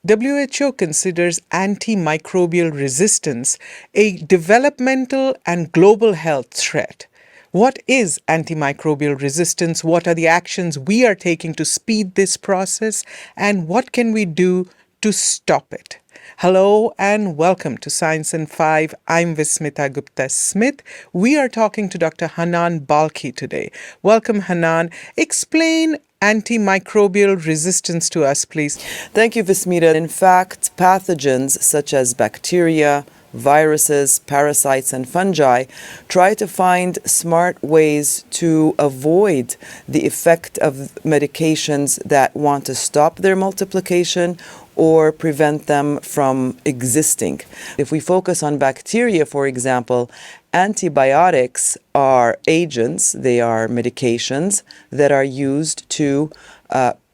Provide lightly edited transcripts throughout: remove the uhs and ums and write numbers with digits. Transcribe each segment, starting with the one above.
WHO considers antimicrobial resistance a developmental and global health threat. What is antimicrobial resistance? What are the actions we are taking to speed this process? And what can we do to stop it? Hello and welcome to Science in 5. I'm Vismita Gupta-Smith. We are talking to Dr. Hanan Balkhy today. Welcome, Hanan. Explain antimicrobial resistance to us, please. Thank you, Vismita. In fact, pathogens such as bacteria, viruses, parasites, and fungi try to find smart ways to avoid the effect of medications that want to stop their multiplication or prevent them from existing. If we focus on bacteria, for example, antibiotics are agents, they are medications that are used to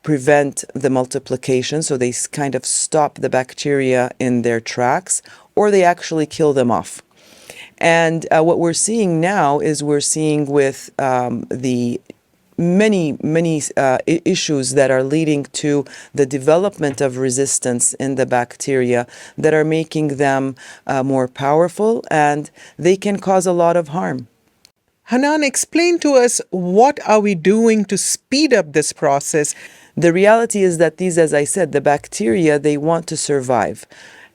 prevent the multiplication, so they kind of stop the bacteria in their tracks, or they actually kill them off. And what we're seeing now is we're seeing with the many issues that are leading to the development of resistance in the bacteria that are making them more powerful, and they can cause a lot of harm. Hanan, explain to us, what are we doing to speed up this process? The reality is that these, as I said, the bacteria, they want to survive.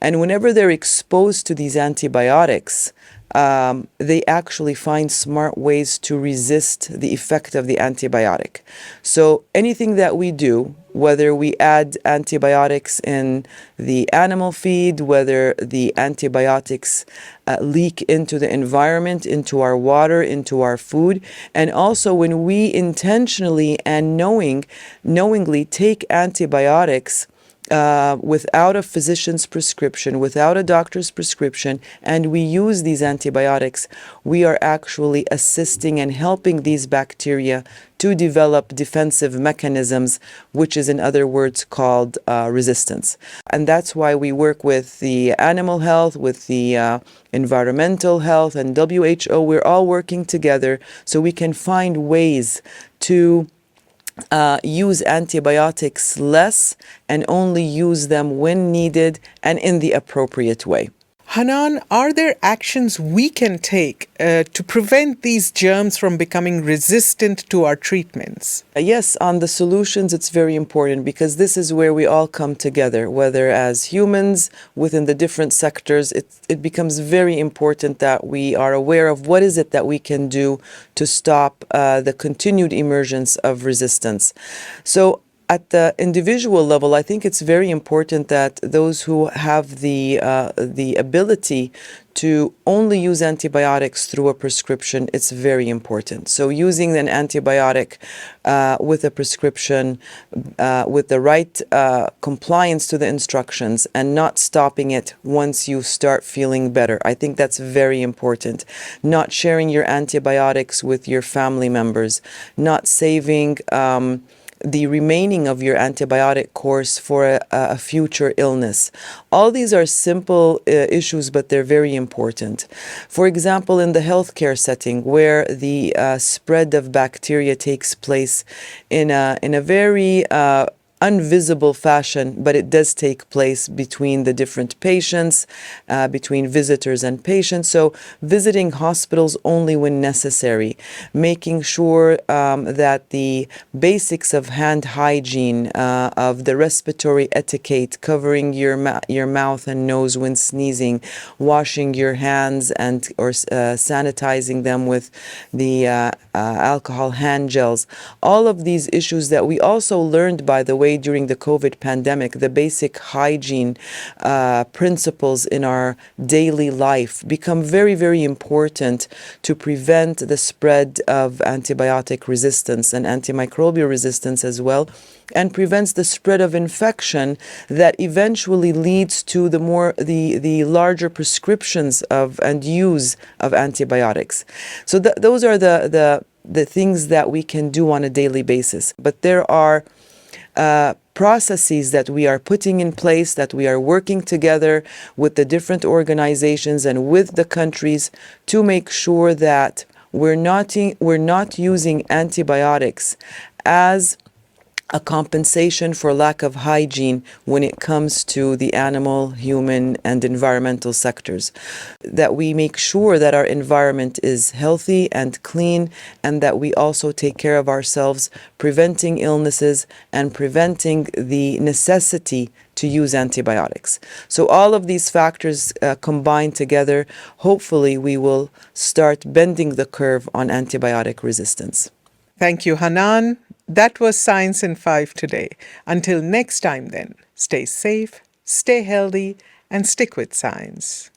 And whenever they're exposed to these antibiotics, they actually find smart ways to resist the effect of the antibiotic. So anything that we do, whether we add antibiotics in the animal feed, whether the antibiotics leak into the environment, into our water, into our food, and also when we intentionally and knowingly take antibiotics without a physician's prescription, without a doctor's prescription, and we use these antibiotics, we are actually assisting and helping these bacteria to develop defensive mechanisms, which is in other words called resistance. And that's why we work with the animal health, with the environmental health, and WHO. We're all working together so we can find ways to use antibiotics less and only use them when needed and in the appropriate way. Hanan, are there actions we can take to prevent these germs from becoming resistant to our treatments? Yes, on the solutions, it's very important because this is where we all come together, whether as humans within the different sectors. It becomes very important that we are aware of what is it that we can do to stop the continued emergence of resistance. So at the individual level, I think it's very important that those who have the ability to only use antibiotics through a prescription, it's very important. So using an antibiotic with a prescription, with the right compliance to the instructions, and not stopping it once you start feeling better. I think that's very important. Not sharing your antibiotics with your family members, not saving the remaining of your antibiotic course for a future illness. All these are simple issues, but they're very important. For example, in the healthcare setting, where the spread of bacteria takes place in a very invisible fashion, but it does take place between the different patients, between visitors and patients. So visiting hospitals only when necessary, making sure that the basics of hand hygiene, of the respiratory etiquette, covering your mouth and nose when sneezing, washing your hands and or sanitizing them with the alcohol hand gels. All of these issues that we also learned, by the way, during the COVID pandemic, the basic hygiene principles in our daily life become very, very important to prevent the spread of antibiotic resistance and antimicrobial resistance as well, and prevents the spread of infection that eventually leads to the larger prescriptions of and use of antibiotics. So those are the things that we can do on a daily basis. But there are processes that we are putting in place, that we are working together with the different organizations and with the countries to make sure that we're not using antibiotics as a compensation for lack of hygiene when it comes to the animal, human, and environmental sectors. That we make sure that our environment is healthy and clean, and that we also take care of ourselves, preventing illnesses and preventing the necessity to use antibiotics. So all of these factors combined together, hopefully we will start bending the curve on antibiotic resistance. Thank you, Hanan. That was Science in 5 today. Until next time, then, stay safe, stay healthy, and stick with science.